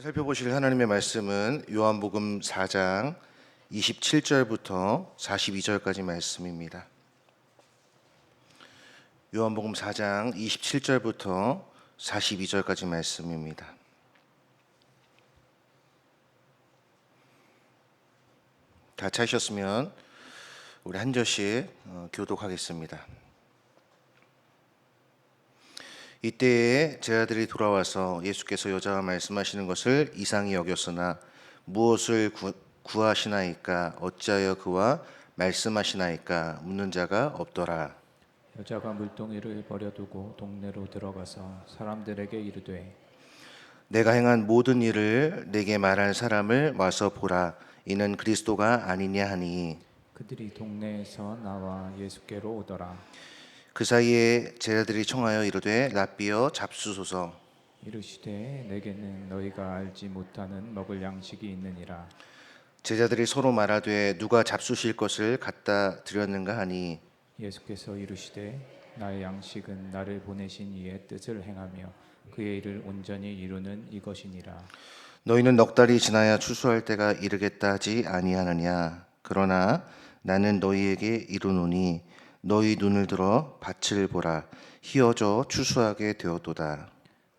살펴보실 하나님의 말씀은 요한복음 4장 27절부터 42절까지 말씀입니다. 요한복음 4장 27절부터 42절까지 말씀입니다. 다 찾으셨으면 우리 한 절씩 교독하겠습니다. 이때에 제자들이 돌아와서 예수께서 여자와 말씀하시는 것을 이상히 여겼으나 무엇을 구하시나이까 어찌하여 그와 말씀하시나이까 묻는 자가 없더라. 여자가 물동이를 버려두고 동네로 들어가서 사람들에게 이르되 내가 행한 모든 일을 내게 말할 사람을 와서 보라. 이는 그리스도가 아니냐 하니 그들이 동네에서 나와 예수께로 오더라. 그 사이에 제자들이 청하여 이르되 랍비여 잡수소서. 이르시되 내게는 너희가 알지 못하는 먹을 양식이 있느니라. 제자들이 서로 말하되 누가 잡수실 것을 갖다 드렸는가 하니 예수께서 이르시되 나의 양식은 나를 보내신 이의 뜻을 행하며 그의 일을 온전히 이루는 이것이니라. 너희는 넉 달이 지나야 추수할 때가 이르겠다 하지 아니하느냐. 그러나 나는 너희에게 이르노니 너희 눈을 들어 밭을 보라. 희어져 추수하게 되었도다.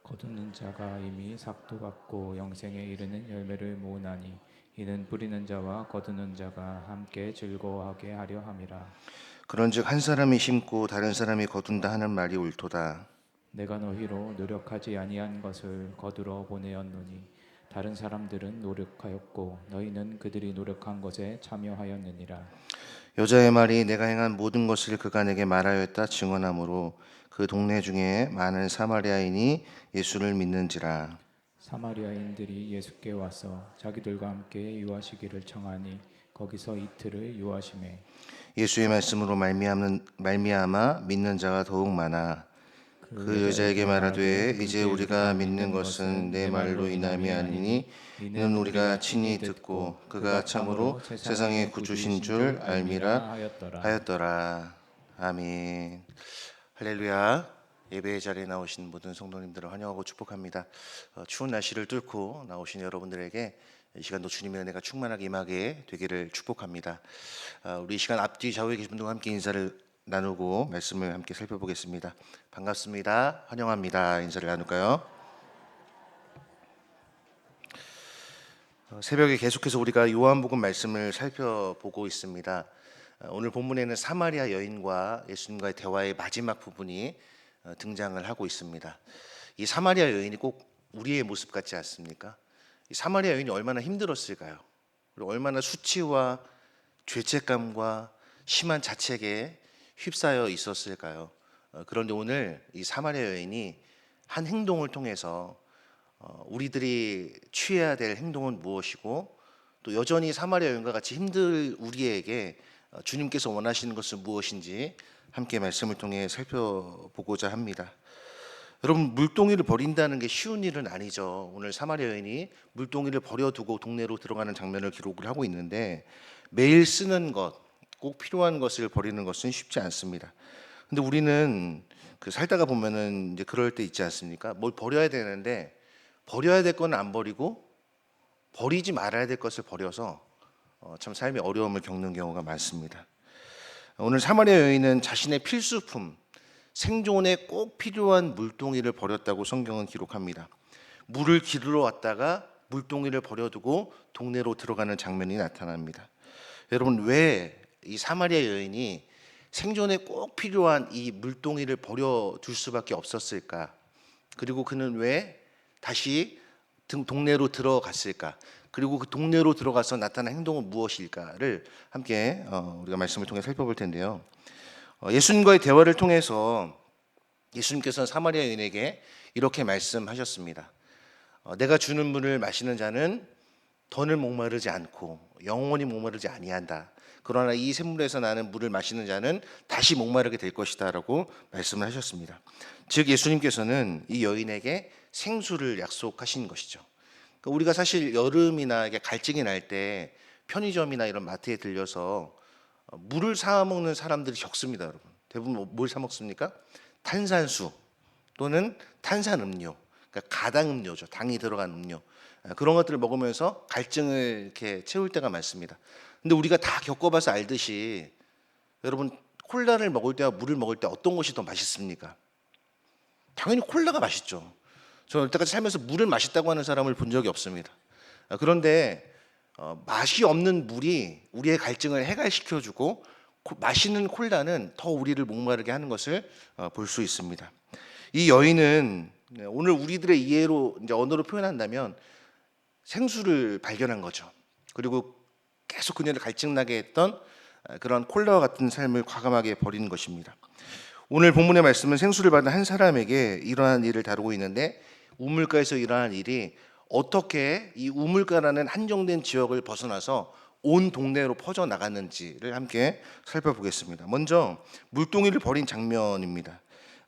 거두는 자가 이미 삭도 받고 영생에 이르는 열매를 모으나니 이는 뿌리는 자와 거두는 자가 함께 즐거워하게 하려 함이라. 그런즉 한 사람이 심고 다른 사람이 거둔다 하는 말이 옳도다. 내가 너희로 노력하지 아니한 것을 거두러 보내었노니 다른 사람들은 노력하였고 너희는 그들이 노력한 것에 참여하였느니라. 여자의 말이 내가 행한 모든 것을 그가 내게 말하였다 증언하므로 그 동네 중에 많은 사마리아인이 예수를 믿는지라. 사마리아인들이 예수께 와서 자기들과 함께 유하시기를 청하니 거기서 이틀을 유하시매 예수의 말씀으로 말미암아 믿는 자가 더욱 많아. 그 여자에게 말하되 이제 우리가 믿는 것은 내 말로 인함이 아니니 이는 우리가 친히 듣고 그가 참으로 세상의 구주신 줄 알미라 하였더라. 아멘. 할렐루야. 예배의 자리에 나오신 모든 성도님들을 환영하고 축복합니다. 추운 날씨를 뚫고 나오신 여러분들에게 이 시간도 주님의 은혜가 충만하게 임하게 되기를 축복합니다. 우리 이 시간 앞뒤 좌우에 계신 분들과 함께 인사를 나누고 말씀을 함께 살펴보겠습니다. 반갑습니다. 환영합니다. 인사를 나눌까요? 새벽에 계속해서 우리가 요한복음 말씀을 살펴보고 있습니다. 오늘 본문에는 사마리아 여인과 예수님과의 대화의 마지막 부분이 등장을 하고 있습니다. 이 사마리아 여인이 꼭 우리의 모습 같지 않습니까? 이 사마리아 여인이 얼마나 힘들었을까요? 그리고 얼마나 수치와 죄책감과 심한 자책에 휩싸여 있었을까요? 그런데 오늘 이 사마리아 여인이 한 행동을 통해서 우리들이 취해야 될 행동은 무엇이고 또 여전히 사마리아 여인과 같이 힘들 우리에게 주님께서 원하시는 것은 무엇인지 함께 말씀을 통해 살펴보고자 합니다. 여러분, 물동이를 버린다는 게 쉬운 일은 아니죠. 오늘 사마리아 여인이 물동이를 버려두고 동네로 들어가는 장면을 기록을 하고 있는데 매일 쓰는 것, 꼭 필요한 것을 버리는 것은 쉽지 않습니다. 근데 우리는 살다가 보면은 이제 그럴 때 있지 않습니까? 뭘 버려야 되는데 버려야 될 건 안 버리고 버리지 말아야 될 것을 버려서 참 삶의 어려움을 겪는 경우가 많습니다. 오늘 사마리아 여인은 자신의 필수품, 생존에 꼭 필요한 물동이를 버렸다고 성경은 기록합니다. 물을 기르러 왔다가 물동이를 버려두고 동네로 들어가는 장면이 나타납니다. 여러분, 왜 이 사마리아 여인이 생존에 꼭 필요한 이 물동이를 버려둘 수밖에 없었을까? 그리고 그는 왜 다시 동네로 들어갔을까? 그리고 그 동네로 들어가서 나타난 행동은 무엇일까를 함께 우리가 말씀을 통해 살펴볼 텐데요. 예수님과의 대화를 통해서 예수님께서는 사마리아 여인에게 이렇게 말씀하셨습니다. 내가 주는 물을 마시는 자는 더는 목마르지 않고 영원히 목마르지 아니한다. 그러나 이 샘물에서 나는 물을 마시는 자는 다시 목마르게 될 것이다 라고 말씀을 하셨습니다. 즉 예수님께서는 이 여인에게 생수를 약속하신 것이죠. 그러니까 우리가 사실 여름이나 갈증이 날 때 편의점이나 이런 마트에 들려서 물을 사 먹는 사람들이 적습니다. 여러분, 대부분 뭘 사 먹습니까? 탄산수 또는 탄산음료, 그러니까 가당음료죠. 당이 들어간 음료. 그런 것들을 먹으면서 갈증을 이렇게 채울 때가 많습니다. 근데 우리가 다 겪어봐서 알듯이 여러분 콜라를 먹을 때와 물을 먹을 때 어떤 것이 더 맛있습니까? 당연히 콜라가 맛있죠. 저는 여태까지 살면서 물을 맛있다고 하는 사람을 본 적이 없습니다. 그런데 맛이 없는 물이 우리의 갈증을 해갈시켜주고 맛있는 콜라는 더 우리를 목마르게 하는 것을 볼 수 있습니다. 이 여인은 오늘 우리들의 이해로 이제 언어로 표현한다면 생수를 발견한 거죠. 그리고 계속 그녀를 갈증나게 했던 그런 콜라와 같은 삶을 과감하게 버리는 것입니다. 오늘 본문의 말씀은 생수를 받은 한 사람에게 일어난 일을 다루고 있는데 우물가에서 일어난 일이 어떻게 이 우물가라는 한정된 지역을 벗어나서 온 동네로 퍼져 나갔는지를 함께 살펴보겠습니다. 먼저 물동이를 버린 장면입니다.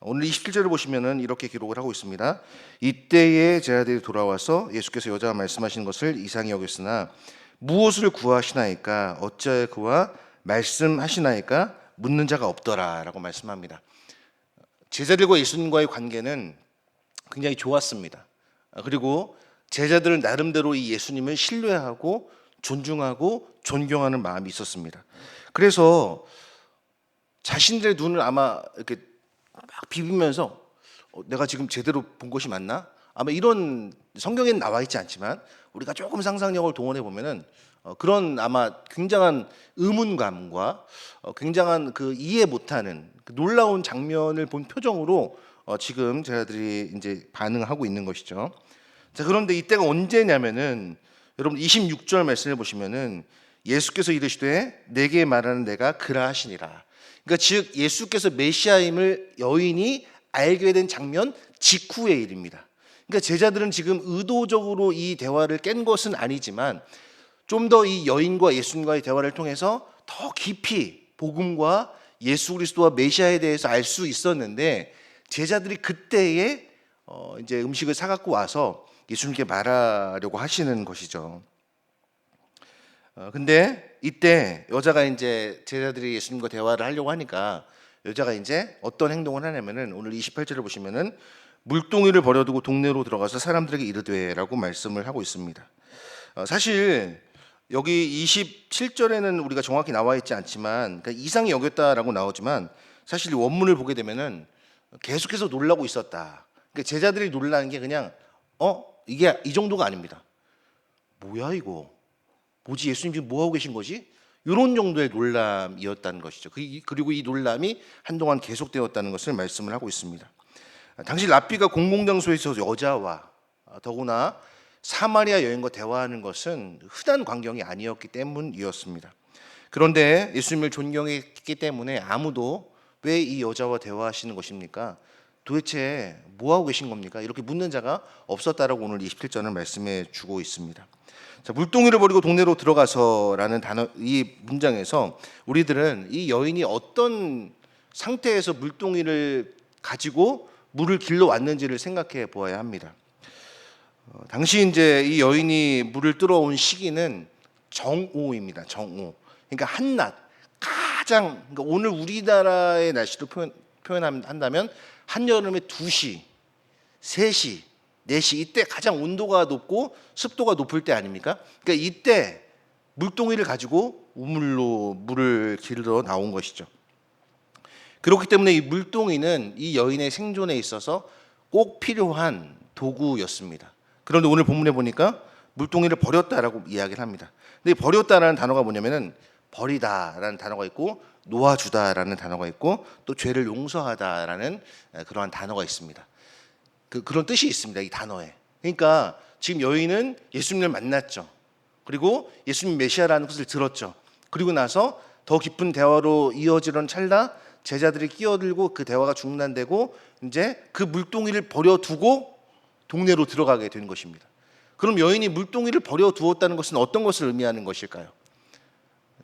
오늘 27절을 보시면은 이렇게 기록을 하고 있습니다. 이때에 제자들이 돌아와서 예수께서 여자가 말씀하신 것을 이상히 여겼으나 무엇을 구하시나이까 어찌하여 그와 말씀하시나이까 묻는 자가 없더라라고 말씀합니다. 제자들과 예수님과의 관계는 굉장히 좋았습니다. 그리고 제자들은 나름대로 이 예수님을 신뢰하고 존중하고 존경하는 마음이 있었습니다. 그래서 자신들의 눈을 아마 이렇게 막 비비면서 내가 지금 제대로 본 것이 맞나? 아마 이런 성경에는 나와 있지 않지만 우리가 조금 상상력을 동원해 보면은 그런 아마 굉장한 의문감과 굉장한 그 이해 못하는 그 놀라운 장면을 본 표정으로 지금 제자들이 이제 반응하고 있는 것이죠. 자, 그런데 이때가 언제냐면은 여러분 26절 말씀을 보시면은 예수께서 이르시되 내게 말하는 내가 그라 하시니라. 그러니까 즉 예수께서 메시아임을 여인이 알게 된 장면 직후의 일입니다. 그러니까 제자들은 지금 의도적으로 이 대화를 깬 것은 아니지만 좀 더 이 여인과 예수님과의 대화를 통해서 더 깊이 복음과 예수 그리스도와 메시아에 대해서 알 수 있었는데 제자들이 그때에 이제 음식을 사갖고 와서 예수님께 말하려고 하시는 것이죠. 근데 이때 여자가 이제 제자들이 예수님과 대화를 하려고 하니까 여자가 이제 어떤 행동을 하냐면은 오늘 28절을 보시면은 물동이를 버려두고 동네로 들어가서 사람들에게 이르되라고 말씀을 하고 있습니다. 사실 여기 27절에는 우리가 정확히 나와 있지 않지만 그러니까 이상히 여겼다라고 나오지만 사실 이 원문을 보게 되면은 계속해서 놀라고 있었다. 그러니까 제자들이 놀라는 게 그냥 이게 이 정도가 아닙니다. 뭐야 이거? 뭐지 예수님 지금 뭐 하고 계신 거지? 이런 정도의 놀람이었다는 것이죠. 그리고 이 놀람이 한동안 계속되었다는 것을 말씀을 하고 있습니다. 당시 랍비가 공공장소에서 여자와 더구나 사마리아 여인과 대화하는 것은 흔한 광경이 아니었기 때문이었습니다. 그런데 예수님을 존경했기 때문에 아무도 왜 이 여자와 대화하시는 것입니까? 도대체 뭐 하고 계신 겁니까? 이렇게 묻는 자가 없었다라고 오늘 27절은 말씀해 주고 있습니다. 자, 물동이를 버리고 동네로 들어가서라는 단어 이 문장에서 우리들은 이 여인이 어떤 상태에서 물동이를 가지고 물을 길러 왔는지를 생각해 보아야 합니다. 당시 이제 이 여인이 물을 들어온 시기는 정오입니다. 정오. 그러니까 한낮 가장 그러니까 오늘 우리나라의 날씨로 표현한다면 한여름에 2시, 3시, 4시 이때 가장 온도가 높고 습도가 높을 때 아닙니까? 그러니까 이때 물동이를 가지고 우물로 물을 길러 나온 것이죠. 그렇기 때문에 이 물동이는 이 여인의 생존에 있어서 꼭 필요한 도구였습니다. 그런데 오늘 본문에 보니까 물동이를 버렸다라고 이야기를 합니다. 근데 버렸다라는 단어가 뭐냐면은 버리다라는 단어가 있고 놓아주다라는 단어가 있고 또 죄를 용서하다라는 그러한 단어가 있습니다. 그런 뜻이 있습니다. 이 단어에. 그러니까 지금 여인은 예수님을 만났죠. 그리고 예수님 메시아라는 것을 들었죠. 그리고 나서 더 깊은 대화로 이어지던 찰나 제자들이 끼어들고 그 대화가 중단되고 이제 그 물동이를 버려두고 동네로 들어가게 된 것입니다. 그럼 여인이 물동이를 버려두었다는 것은 어떤 것을 의미하는 것일까요?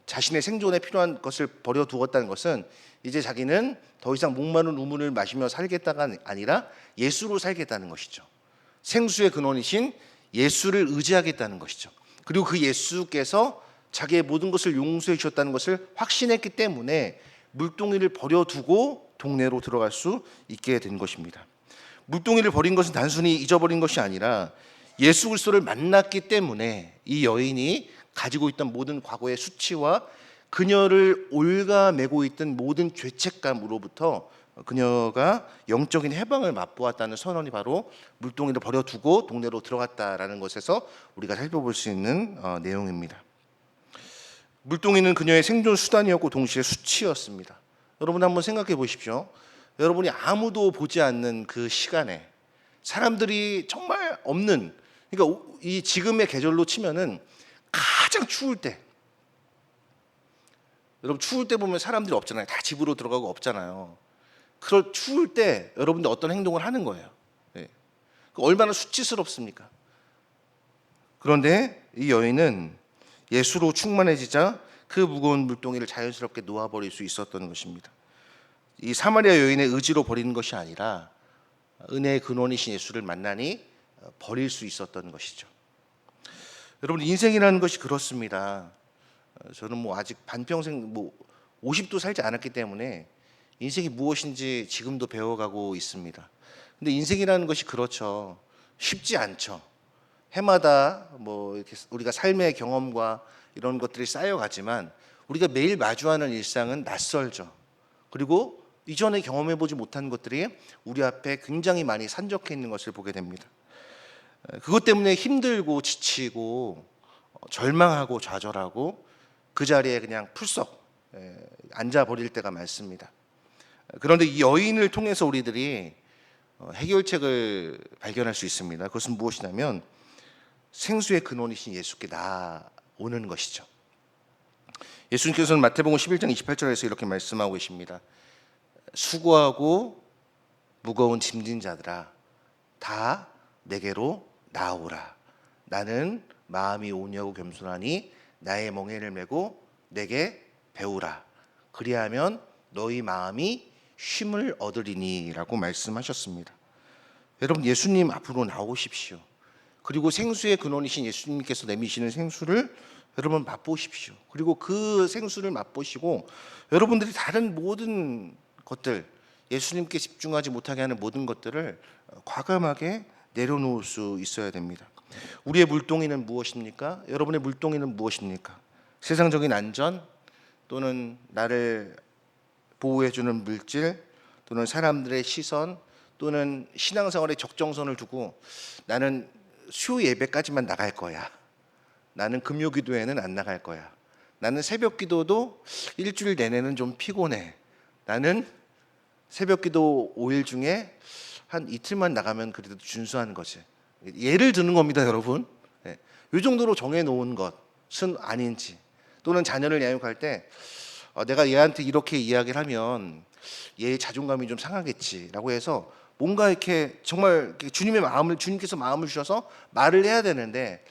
자신의 생존에 필요한 것을 버려두었다는 것은 이제 자기는 더 이상 목마른 우물을 마시며 살겠다가 아니라 예수로 살겠다는 것이죠. 생수의 근원이신 예수를 의지하겠다는 것이죠. 그리고 그 예수께서 자기의 모든 것을 용서해 주셨다는 것을 확신했기 때문에 물동이를 버려두고 동네로 들어갈 수 있게 된 것입니다. 물동이를 버린 것은 단순히 잊어버린 것이 아니라 예수 그리스도를 만났기 때문에 이 여인이 가지고 있던 모든 과거의 수치와 그녀를 옭아매고 있던 모든 죄책감으로부터 그녀가 영적인 해방을 맛보았다는 선언이 바로 물동이를 버려두고 동네로 들어갔다라는 것에서 우리가 살펴볼 수 있는 내용입니다. 물동이는 그녀의 생존 수단이었고 동시에 수치였습니다. 여러분 한번 생각해 보십시오. 여러분이 아무도 보지 않는 그 시간에 사람들이 정말 없는, 그러니까 이 지금의 계절로 치면은 가장 추울 때, 여러분 추울 때 보면 사람들이 없잖아요. 다 집으로 들어가고 없잖아요. 그럴 추울 때 여러분들 어떤 행동을 하는 거예요. 예. 얼마나 수치스럽습니까? 그런데 이 여인은 예수로 충만해지자 그 무거운 물동이를 자연스럽게 놓아버릴 수 있었던 것입니다. 이 사마리아 여인의 의지로 버리는 것이 아니라 은혜의 근원이신 예수를 만나니 버릴 수 있었던 것이죠. 여러분 인생이라는 것이 그렇습니다. 저는 뭐 아직 반평생 50도 살지 않았기 때문에 인생이 무엇인지 지금도 배워가고 있습니다. 근데 인생이라는 것이 그렇죠. 쉽지 않죠. 해마다 뭐 이렇게 우리가 삶의 경험과 이런 것들이 쌓여가지만 우리가 매일 마주하는 일상은 낯설죠. 그리고 이전에 경험해보지 못한 것들이 우리 앞에 굉장히 많이 산적해 있는 것을 보게 됩니다. 그것 때문에 힘들고 지치고 절망하고 좌절하고 그 자리에 그냥 풀썩 앉아버릴 때가 많습니다. 그런데 이 여인을 통해서 우리들이 해결책을 발견할 수 있습니다. 그것은 무엇이냐면 생수의 근원이신 예수께 나오는 것이죠. 예수님께서는 마태복음 11장 28절에서 이렇게 말씀하고 계십니다. 수고하고 무거운 짐진 자들아 다 내게로 나오라. 나는 마음이 온유하고 겸손하니 나의 멍에를 메고 내게 배우라. 그리하면 너희 마음이 쉼을 얻으리니라고 말씀하셨습니다. 여러분 예수님 앞으로 나오십시오. 그리고 생수의 근원이신 예수님께서 내미시는 생수를 여러분 맛보십시오. 그리고 그 생수를 맛보시고 여러분들이 다른 모든 것들, 예수님께 집중하지 못하게 하는 모든 것들을 과감하게 내려놓을 수 있어야 됩니다. 우리의 물동이는 무엇입니까? 여러분의 물동이는 무엇입니까? 세상적인 안전 또는 나를 보호해주는 물질 또는 사람들의 시선 또는 신앙생활의 적정선을 두고 나는 수요 예배까지만 나갈 거야. 나는 금요기도에는 안 나갈 거야. 나는 새벽기도도 일주일 내내는 좀 피곤해. 나는 새벽기도 5일 중에 한 이틀만 나가면 그래도 준수한 거지. 예를 드는 겁니다, 여러분. 이 정도로 정해놓은 것은 아닌지, 또는 자녀를 양육할 때 내가 얘한테 이렇게 이야기를 하면 얘의 자존감이 좀 상하겠지라고 해서 뭔가 이렇게 정말 주님께서 마음을 주셔서 말을 해야 되는데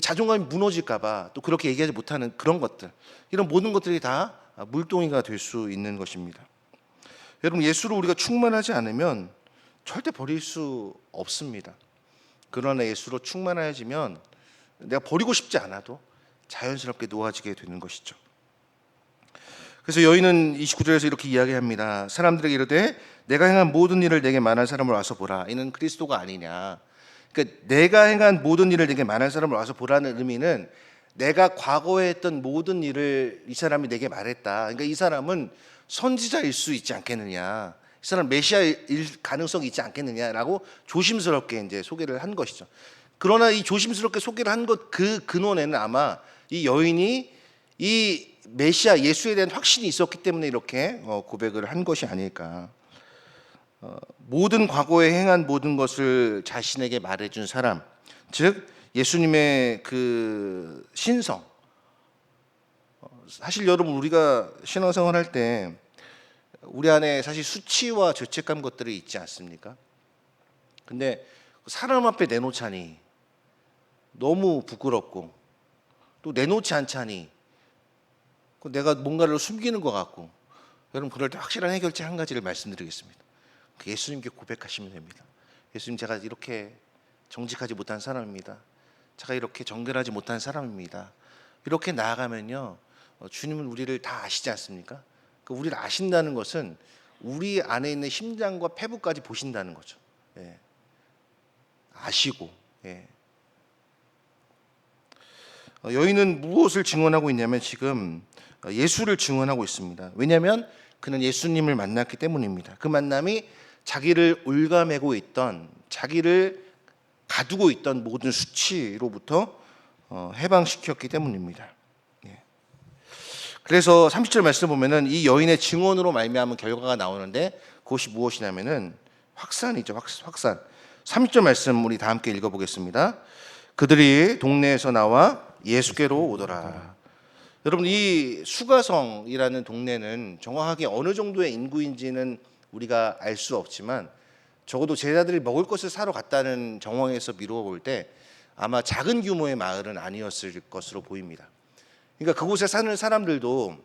자존감이 무너질까봐 또 그렇게 얘기하지 못하는 그런 것들, 이런 모든 것들이 다 물동이가 될 수 있는 것입니다. 여러분 예수로 우리가 충만하지 않으면 절대 버릴 수 없습니다. 그러나 예수로 충만해지면 내가 버리고 싶지 않아도 자연스럽게 놓아지게 되는 것이죠. 그래서 여인은 29절에서 이렇게 이야기합니다. 사람들에게 이르되 내가 행한 모든 일을 내게 말한 사람을 와서 보라. 이는 그리스도가 아니냐. 그러니까 내가 행한 모든 일을 내게 말한 사람을 와서 보라는 의미는 내가 과거에 했던 모든 일을 이 사람이 내게 말했다. 그러니까 이 사람은 선지자일 수 있지 않겠느냐. 이 사람 메시아일 가능성이 있지 않겠느냐라고 조심스럽게 이제 소개를 한 것이죠. 그러나 이 조심스럽게 소개를 한 것 그 근원에는 아마 이 여인이 이 메시아 예수에 대한 확신이 있었기 때문에 이렇게 고백을 한 것이 아닐까. 모든 과거에 행한 모든 것을 자신에게 말해준 사람, 즉 예수님의 그 신성. 사실 여러분 우리가 신앙생활 할 때 우리 안에 사실 수치와 죄책감 것들이 있지 않습니까? 근데 사람 앞에 내놓자니 너무 부끄럽고 또 내놓지 않자니 내가 뭔가를 숨기는 것 같고, 여러분 그럴 때 확실한 해결책 한 가지를 말씀드리겠습니다. 예수님께 고백하시면 됩니다. 예수님, 제가 이렇게 정직하지 못한 사람입니다. 제가 이렇게 정결하지 못한 사람입니다. 이렇게 나아가면요, 주님은 우리를 다 아시지 않습니까? 우리를 아신다는 것은 우리 안에 있는 심장과 폐부까지 보신다는 거죠. 예. 아시고 예. 여인은 무엇을 증언하고 있냐면 지금 예수를 증언하고 있습니다. 왜냐하면 그는 예수님을 만났기 때문입니다. 그 만남이 자기를 올가매고 있던, 자기를 가두고 있던 모든 수치로부터 해방시켰기 때문입니다. 예. 그래서 30절 말씀 보면은 이 여인의 증언으로 말미암은 결과가 나오는데 그것이 무엇이냐면은 확산이죠. 확산. 30절 말씀 우리 다 함께 읽어보겠습니다. 그들이 동네에서 나와 예수께로 오더라. 여러분, 이 수가성이라는 동네는 정확하게 어느 정도의 인구인지는 우리가 알 수 없지만 적어도 제자들이 먹을 것을 사러 갔다는 정황에서 미루어 볼 때 아마 작은 규모의 마을은 아니었을 것으로 보입니다. 그러니까 그곳에 사는 사람들도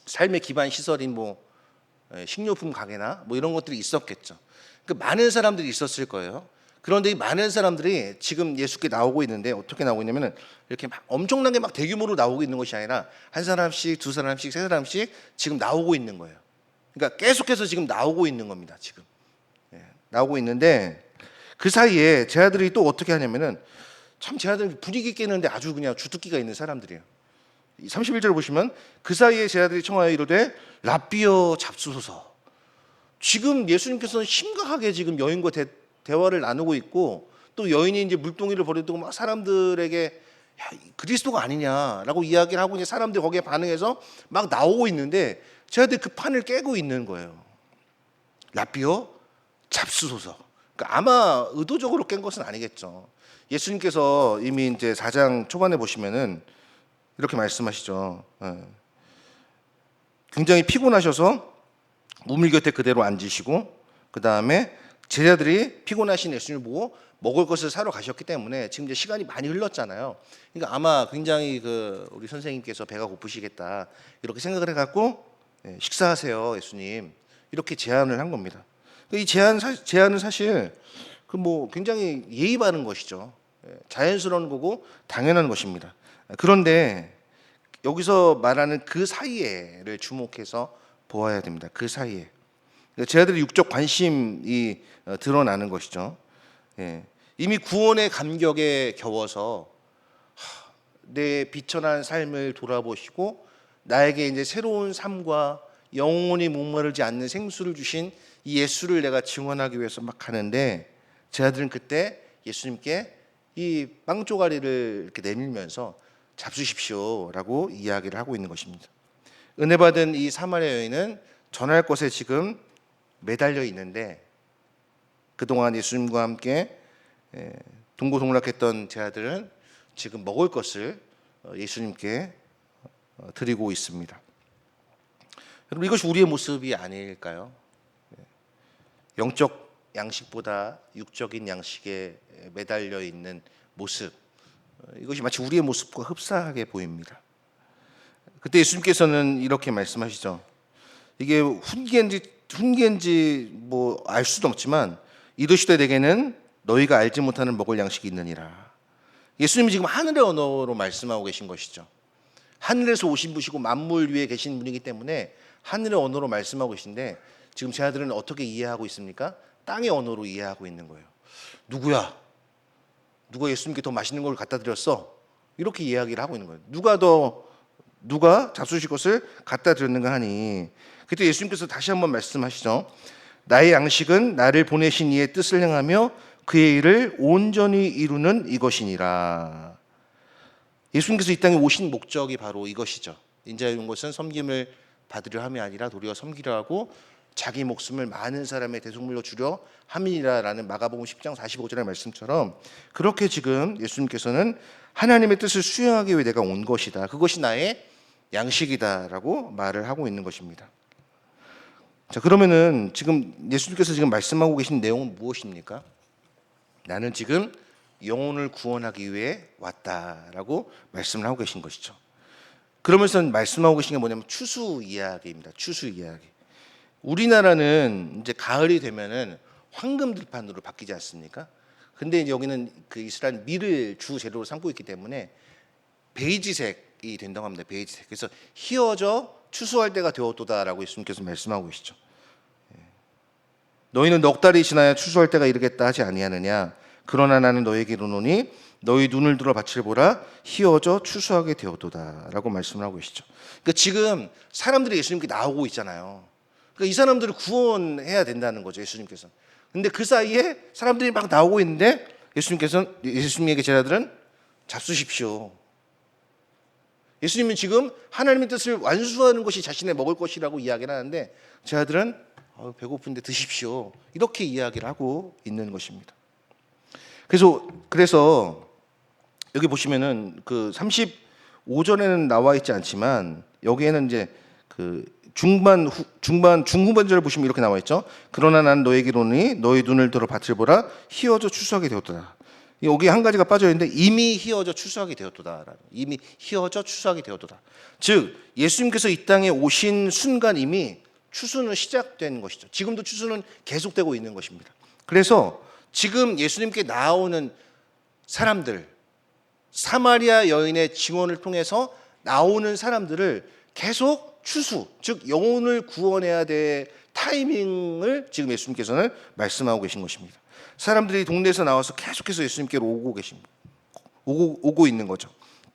삶의 기반 시설인 뭐 식료품 가게나 뭐 이런 것들이 있었겠죠. 그 많은 사람들이 있었을 거예요. 그런데 이 많은 사람들이 지금 예수께 나오고 있는데 어떻게 나오고 있냐면은 이렇게 막 엄청나게 막 대규모로 나오고 있는 것이 아니라 한 사람씩, 두 사람씩, 세 사람씩 지금 나오고 있는 거예요. 그러니까 계속해서 지금 나오고 있는 겁니다. 지금 나오고 있는데 그 사이에 제자들이 또 어떻게 하냐면은 참 제자들 분위기 깨는데 아주 그냥 주특기가 있는 사람들이에요. 31절 보시면 그 사이에 제자들이 청하여 이르되 랍비여 잡수소서. 지금 예수님께서는 심각하게 지금 여인과 대화를 나누고 있고 또 여인이 이제 물동이를 버리고 막 사람들에게 야, 그리스도가 아니냐라고 이야기를 하고 이제 사람들이 거기에 반응해서 막 나오고 있는데 제자들이 그 판을 깨고 있는 거예요. 랍비여 잡수소서. 그러니까 아마 의도적으로 깬 것은 아니겠죠. 예수님께서 이미 이제 4장 초반에 보시면은 이렇게 말씀하시죠. 굉장히 피곤하셔서 우물 곁에 그대로 앉으시고 그 다음에 제자들이 피곤하신 예수님을 보고 먹을 것을 사러 가셨기 때문에 지금 이제 시간이 많이 흘렀잖아요. 그러니까 아마 굉장히 우리 선생님께서 배가 고프시겠다 이렇게 생각을 해갖고 식사하세요 예수님 이렇게 제안을 한 겁니다. 이 제안은 사실 뭐 굉장히 예의 바른 것이죠. 자연스러운 거고 당연한 것입니다. 그런데 여기서 말하는 그 사이에를 주목해서 보아야 됩니다. 그 사이에 제자들의 육적 관심이 드러나는 것이죠. 이미 구원의 감격에 겨워서 내 비천한 삶을 돌아보시고 나에게 이제 새로운 삶과 영원히 목마르지 않는 생수를 주신 이 예수를 내가 증언하기 위해서 막 하는데 제자들은 그때 예수님께 이 빵 쪼가리를 이렇게 내밀면서 잡수십시오라고 이야기를 하고 있는 것입니다. 은혜 받은 이 사마리아 여인은 전할 것에 지금 매달려 있는데 그동안 예수님과 함께 동고동락했던 제자들은 지금 먹을 것을 예수님께 드리고 있습니다. 여러분 이것이 우리의 모습이 아닐까요? 영적 양식보다 육적인 양식에 매달려 있는 모습 이것이 마치 우리의 모습과 흡사하게 보입니다. 그때 예수님께서는 이렇게 말씀하시죠. 이게 훈계인지 뭐 알 수도 없지만 이르시되 내게는 너희가 알지 못하는 먹을 양식이 있느니라. 예수님이 지금 하늘의 언어로 말씀하고 계신 것이죠. 하늘에서 오신 분이시고 만물 위에 계신 분이기 때문에 하늘의 언어로 말씀하고 계신데 지금 제 아들은 어떻게 이해하고 있습니까? 땅의 언어로 이해하고 있는 거예요. 누구야? 누가 예수님께 더 맛있는 걸 갖다 드렸어? 이렇게 이야기를 하고 있는 거예요. 누가 잡수실 것을 갖다 드렸는가 하니 그때 예수님께서 다시 한번 말씀하시죠. 나의 양식은 나를 보내신 이의 뜻을 행하며 그의 일을 온전히 이루는 이것이니라. 예수님께서 이 땅에 오신 목적이 바로 이것이죠. 인자에 온 것은 섬김을 받으려 함이 아니라 도리어 섬기려 하고 자기 목숨을 많은 사람의 대속물로 주려 함이라라는 마가복음 10장 45절의 말씀처럼 그렇게 지금 예수님께서는 하나님의 뜻을 수행하기 위해 내가 온 것이다. 그것이 나의 양식이다라고 말을 하고 있는 것입니다. 자, 그러면은 지금 예수님께서 지금 말씀하고 계신 내용은 무엇입니까? 나는 지금 영혼을 구원하기 위해 왔다라고 말씀을 하고 계신 것이죠. 그러면서 말씀하고 계신 게 뭐냐면 추수 이야기입니다. 추수 이야기. 우리나라는 이제 가을이 되면은 황금 들판으로 바뀌지 않습니까? 근데 이제 여기는 그 이스라엘 밀을 주 재료로 삼고 있기 때문에 베이지색이 된다고 합니다. 베이지색. 그래서 희어져 추수할 때가 되었도다라고 예수님께서 말씀하고 계시죠. 너희는 넉 달이 지나야 추수할 때가 이르겠다 하지 아니하느냐? 그러나 나는 너에게 이르노니 너희 눈을 들어 밭을 보라 희어져 추수하게 되었도다라고 말씀을 하고 계시죠. 그러니까 지금 사람들이 예수님께 나오고 있잖아요. 그러니까 이 사람들을 구원해야 된다는 거죠, 예수님께서. 근데 그 사이에 사람들이 막 나오고 있는데 예수님에게 제자들은 잡수십시오. 예수님은 지금 하나님의 뜻을 완수하는 것이 자신의 먹을 것이라고 이야기를 하는데 제자들은 배고픈데 드십시오. 이렇게 이야기를 하고 있는 것입니다. 그래서 여기 보시면은 그 35절에는 나와 있지 않지만 여기에는 이제 그 중후반절을 보시면 이렇게 나와 있죠. 그러나 난 너에게 이르노니 너희 눈을 들어 밭을 보라 희어져 추수하게 되었도다. 여기 한 가지가 빠져 있는데 이미 희어져 추수하게 되었도다. 이미 희어져 추수하게 되었도다. 즉 예수님께서 이 땅에 오신 순간 이미 추수는 시작된 것이죠. 지금도 추수는 계속되고 있는 것입니다. 그래서 지금 예수님께 나오는 사람들, 사마리아 여인의 증언을 통해서 나오는 사람들을 계속 추수, 즉 영혼을 구원해야 될 타이밍을 지금 예수님께서는 말씀하고 계신 것입니다. 사람들이 동네에서 나와서 계속해서 예수님께로 오고 있는 거죠.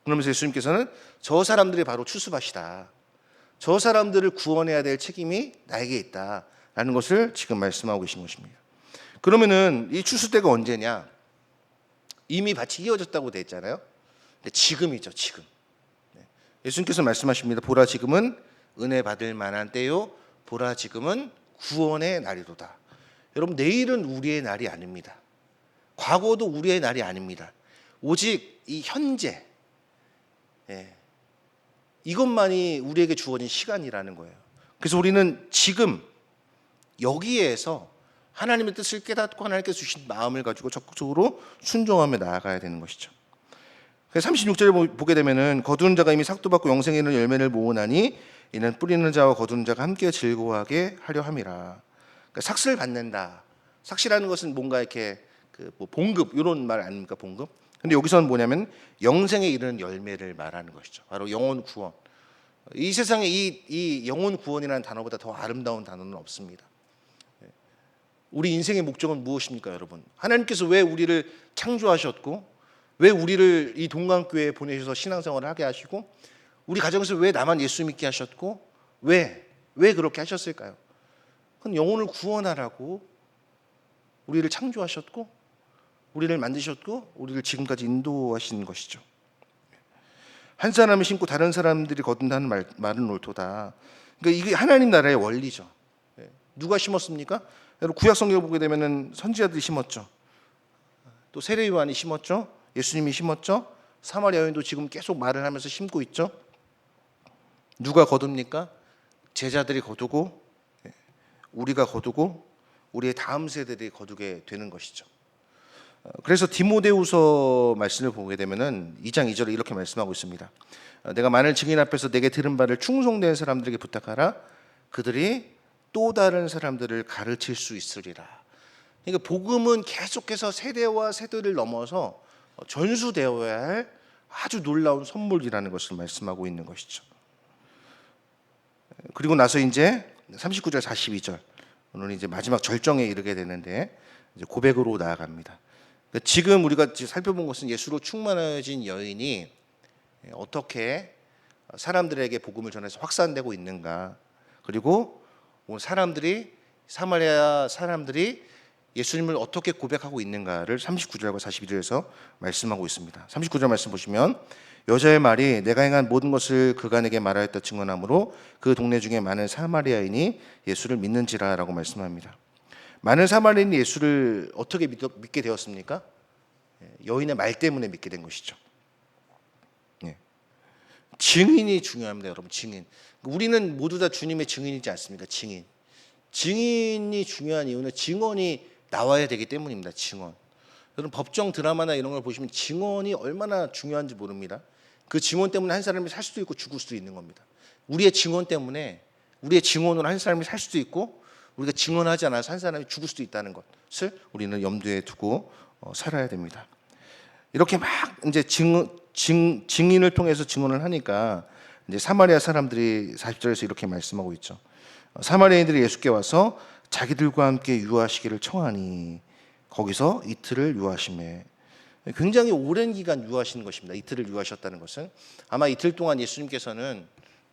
그러면서 예수님께서는 저 사람들이 바로 추수밭이다. 저 사람들을 구원해야 될 책임이 나에게 있다라는 것을 지금 말씀하고 계신 것입니다. 그러면은 이 추수 때가 언제냐? 이미 밭이 이어졌다고 되어 있잖아요. 근데 지금이죠, 지금. 예수님께서 말씀하십니다. 보라 지금은 은혜 받을 만한 때요. 보라 지금은 구원의 날이로다. 여러분 내일은 우리의 날이 아닙니다. 과거도 우리의 날이 아닙니다. 오직 이 현재 이것만이 우리에게 주어진 시간이라는 거예요. 그래서 우리는 지금 여기에서 하나님의 뜻을 깨닫고 하나님께서 주신 마음을 가지고 적극적으로 순종하며 나아가야 되는 것이죠. 36절을 보게 되면은 거두는 자가 이미 삭도 받고 영생에 이르는 열매를 모으나니 이는 뿌리는 자와 거두는 자가 함께 즐거워하게 하려 함이라. 그러니까 삭슬 받는다. 삭시라는 것은 뭔가 이렇게 뭐 봉급 이런 말 아닙니까? 봉급. 근데 여기서는 뭐냐면 영생에 이르는 열매를 말하는 것이죠. 바로 영혼 구원. 이 세상에 이 영혼 구원이라는 단어보다 더 아름다운 단어는 없습니다. 우리 인생의 목적은 무엇입니까, 여러분? 하나님께서 왜 우리를 창조하셨고, 왜 우리를 이 동강교회에 보내셔서 신앙생활을 하게 하시고, 우리 가정에서 왜 나만 예수 믿게 하셨고, 왜 그렇게 하셨을까요? 그건 영혼을 구원하라고 우리를 창조하셨고, 우리를 만드셨고, 우리를 지금까지 인도하신 것이죠. 한 사람이 심고 다른 사람들이 거둔다는 말은 옳도다. 그러니까 이게 하나님 나라의 원리죠. 누가 심었습니까? 여러분 구약 성경을 보게 되면은 선지자들이 심었죠. 또 세례 요한이 심었죠. 예수님이 심었죠. 사마리아 여인도 지금 계속 말을 하면서 심고 있죠. 누가 거둡니까? 제자들이 거두고 우리가 거두고 우리의 다음 세대들이 거두게 되는 것이죠. 그래서 디모데후서 말씀을 보게 되면은 2장 2절에 이렇게 말씀하고 있습니다. 내가 많은 증인 앞에서 내게 들은 바를 충성된 사람들에게 부탁하라. 그들이 또 다른 사람들을 가르칠 수 있으리라. 그러니까 복음은 계속해서 세대와 세대를 넘어서 전수되어야 할 아주 놀라운 선물이라는 것을 말씀하고 있는 것이죠. 그리고 나서 이제 39절 42절 오늘 이제 마지막 절정에 이르게 되는데 이제 고백으로 나아갑니다. 그러니까 지금 우리가 살펴본 것은 예수로 충만해진 여인이 어떻게 사람들에게 복음을 전해서 확산되고 있는가, 그리고 사마리아 사람들이 예수님을 어떻게 고백하고 있는가를 39절과 42절에서 말씀하고 있습니다. 39절 말씀 보시면 여자의 말이 내가 행한 모든 것을 그간에게 말하였다 증언하므로 그 동네 중에 많은 사마리아인이 예수를 믿는지라라고 말씀합니다. 많은 사마리아인이 예수를 어떻게 믿게 되었습니까? 여인의 말 때문에 믿게 된 것이죠. 증인이 중요합니다, 여러분. 증인. 우리는 모두 다 주님의 증인이지 않습니까? 증인이 중요한 이유는 증언이 나와야 되기 때문입니다. 증언. 여러분 법정 드라마나 이런 걸 보시면 증언이 얼마나 중요한지 모릅니다. 그 증언 때문에 한 사람이 살 수도 있고 죽을 수도 있는 겁니다. 우리의 증언 때문에 우리의 증언으로 한 사람이 살 수도 있고 우리가 증언하지 않아서 한 사람이 죽을 수도 있다는 것을 우리는 염두에 두고 살아야 됩니다. 이렇게 막 이제 증인을 통해서 증언을 하니까 이제 사마리아 사람들이 40절에서 이렇게 말씀하고 있죠. 사마리아인들이 예수께 와서 자기들과 함께 유하시기를 청하니 거기서 이틀을 유하심에. 굉장히 오랜 기간 유하신 것입니다. 이틀을 유하셨다는 것은 아마 이틀 동안 예수님께서는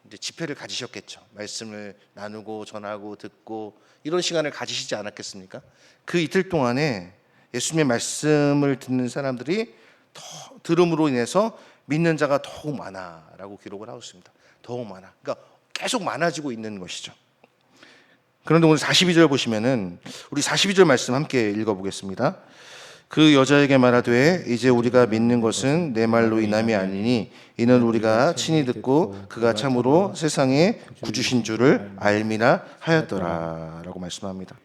이제 집회를 가지셨겠죠. 말씀을 나누고 전하고 듣고 이런 시간을 가지시지 않았겠습니까? 그 이틀 동안에 예수님의 말씀을 듣는 사람들이 더 들음으로 인해서 믿는 자가 더욱 많아라고 기록을 하고 있습니다. 더욱 많아. 그러니까 계속 많아지고 있는 것이죠. 그런데 오늘 42절 보시면은 우리 42절 말씀 함께 읽어보겠습니다. 그 여자에게 말하되 이제 우리가 믿는 것은 내 말로 인함이 아니니 이는 우리가 친히 듣고 그가 참으로 세상에 구주신 줄을 알미나 하였더라 라고 말씀합니다.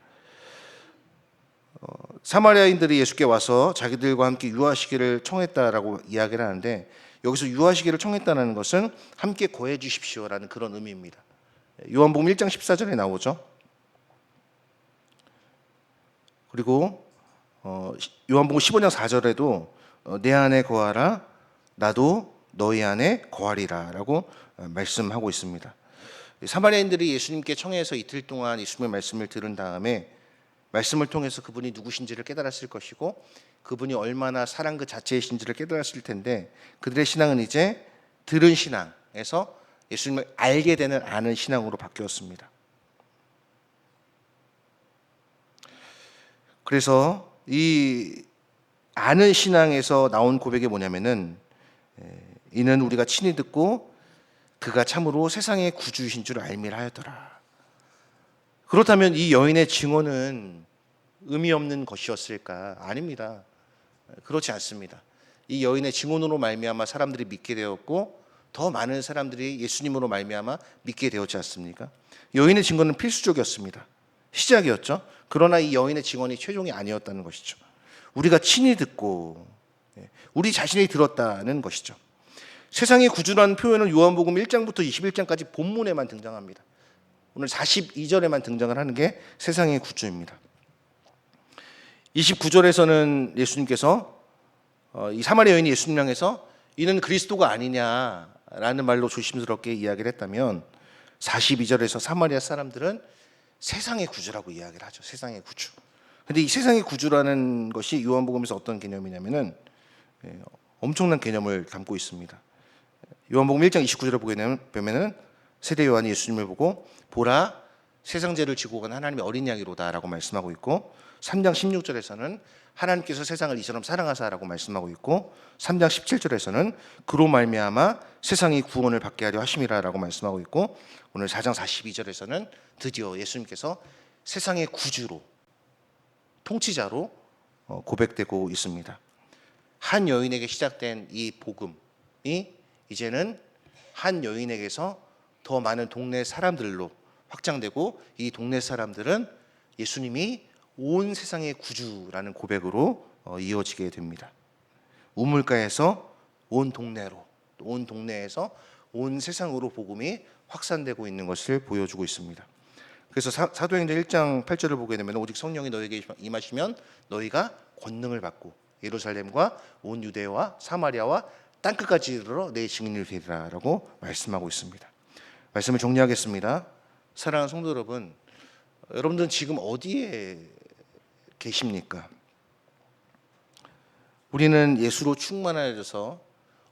사마리아인들이 예수께 와서 자기들과 함께 유하시기를 청했다라고 이야기를 하는데 여기서 유하시기를 청했다는 것은 함께 거해 주십시오라는 그런 의미입니다. 요한복음 1장 14절에 나오죠. 그리고 요한복음 15장 4절에도 내 안에 거하라 나도 너희 안에 거하리라 라고 말씀하고 있습니다. 사마리아인들이 예수님께 청해서 이틀 동안 예수님의 말씀을 들은 다음에 말씀을 통해서 그분이 누구신지를 깨달았을 것이고 그분이 얼마나 사랑 그 자체이신지를 깨달았을 텐데 그들의 신앙은 이제 들은 신앙에서 예수님을 알게 되는 아는 신앙으로 바뀌었습니다. 그래서 이 아는 신앙에서 나온 고백이 뭐냐면은 이는 우리가 친히 듣고 그가 참으로 세상의 구주이신 줄 알미라 하였더라. 그렇다면 이 여인의 증언은 의미 없는 것이었을까? 아닙니다. 그렇지 않습니다. 이 여인의 증언으로 말미암아 사람들이 믿게 되었고 더 많은 사람들이 예수님으로 말미암아 믿게 되었지 않습니까? 여인의 증언은 필수적이었습니다. 시작이었죠. 그러나 이 여인의 증언이 최종이 아니었다는 것이죠. 우리가 친히 듣고 우리 자신이 들었다는 것이죠. 세상의 구주라는 표현은 요한복음 1장부터 21장까지 본문에만 등장합니다. 오늘 42절에만 등장을 하는 게 세상의 구주입니다. 29절에서는 예수님께서 이 사마리아 여인이 예수님 향해서 이는 그리스도가 아니냐라는 말로 조심스럽게 이야기를 했다면 42절에서 사마리아 사람들은 세상의 구주라고 이야기를 하죠. 세상의 구주. 근데 이 세상의 구주라는 것이 요한복음에서 어떤 개념이냐면은 엄청난 개념을 담고 있습니다. 요한복음 1장 29절에 보게 되면은 세례 요한이 예수님을 보고 보라 세상 죄를 지고 간 하나님의 어린 양이로다라고 말씀하고 있고 3장 16절에서는 하나님께서 세상을 이처럼 사랑하사라고 말씀하고 있고 3장 17절에서는 그로 말미암아 세상이 구원을 받게 하려 하심이라라고 말씀하고 있고 오늘 4장 42절에서는 드디어 예수님께서 세상의 구주로 통치자로 고백되고 있습니다. 한 여인에게 시작된 이 복음이 이제는 한 여인에게서 더 많은 동네 사람들로 확장되고 이 동네 사람들은 예수님이 온 세상의 구주라는 고백으로 이어지게 됩니다. 우물가에서 온 동네로, 온 동네에서 온 세상으로 복음이 확산되고 있는 것을 보여주고 있습니다. 그래서 사도행전 1장 8절을 보게 되면 오직 성령이 너에게 임하시면 너희가 권능을 받고 예루살렘과 온 유대와 사마리아와 땅끝까지 이르러 내 증인이 되리라라고 말씀하고 있습니다. 말씀을 정리하겠습니다. 사랑하는 성도 여러분, 여러분들은 지금 어디에 계십니까? 우리는 예수로 충만해져서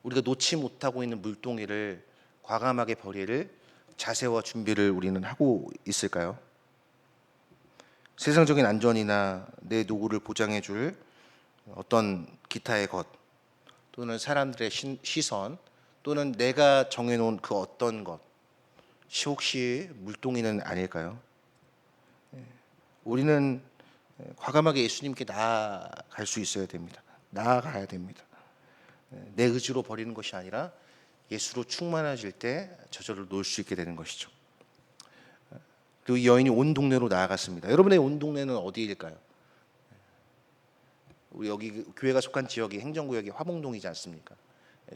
우리가 놓지 못하고 있는 물동이를 과감하게 버릴 자세와 준비를 우리는 하고 있을까요? 세상적인 안전이나 내 노후를 보장해 줄 어떤 기타의 것 또는 사람들의 시선 또는 내가 정해놓은 그 어떤 것이 혹시 물동이는 아닐까요? 우리는 과감하게 예수님께 나아갈 수 있어야 됩니다. 나아가야 됩니다. 내 의지로 버리는 것이 아니라 예수로 충만해질 때 저절로 놓을 수 있게 되는 것이죠. 그리고 이 여인이 온 동네로 나아갔습니다. 여러분의 온 동네는 어디일까요? 우리 여기 교회가 속한 지역이 행정구역이 화봉동이지 않습니까?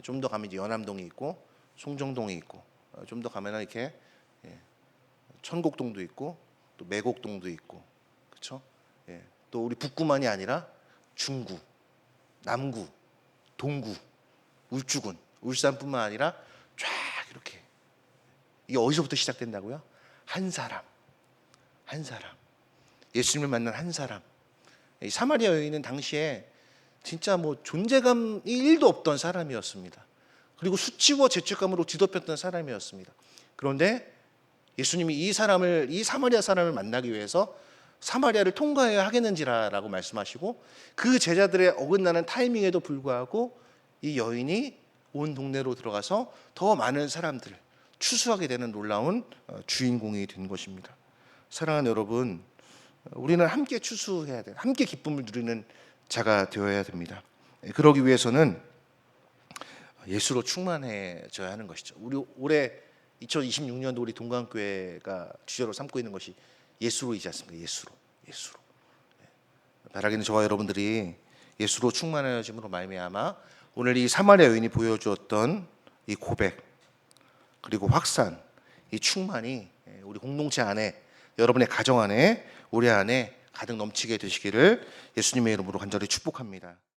좀 더 가면 이제 연암동이 있고 송정동이 있고 좀 더 가면은 이렇게 천곡동도 있고 또 매곡동도 있고 그렇죠? 또 우리 북구만이 아니라 중구, 남구, 동구, 울주군, 울산뿐만 아니라 쫙 이렇게 이게 어디서부터 시작된다고요? 한 사람, 한 사람, 예수님을 만난 한 사람. 이 사마리아 여인은 당시에 진짜 뭐 존재감이 1도 없던 사람이었습니다. 그리고 수치와 죄책감으로 뒤덮였던 사람이었습니다. 그런데 예수님이 이 사마리아 사람을 만나기 위해서 사마리아를 통과해야 하겠는지라라고 말씀하시고, 그 제자들의 어긋나는 타이밍에도 불구하고 이 여인이 온 동네로 들어가서 더 많은 사람들을 추수하게 되는 놀라운 주인공이 된 것입니다. 사랑하는 여러분, 우리는 함께 추수해야 돼요. 함께 기쁨을 누리는 자가 되어야 됩니다. 그러기 위해서는 예수로 충만해져야 하는 것이죠. 우리 올해 2026년도 우리 동강교회가 주제로 삼고 있는 것이 예수로이지 않습니까? 예수로. 바라기는 저와 여러분들이 예수로 충만해짐으로 말미암아 오늘 이 사마리아 여인이 보여주었던 이 고백, 그리고 확산, 이 충만이 우리 공동체 안에, 여러분의 가정 안에, 우리 안에 가득 넘치게 되시기를 예수님의 이름으로 간절히 축복합니다.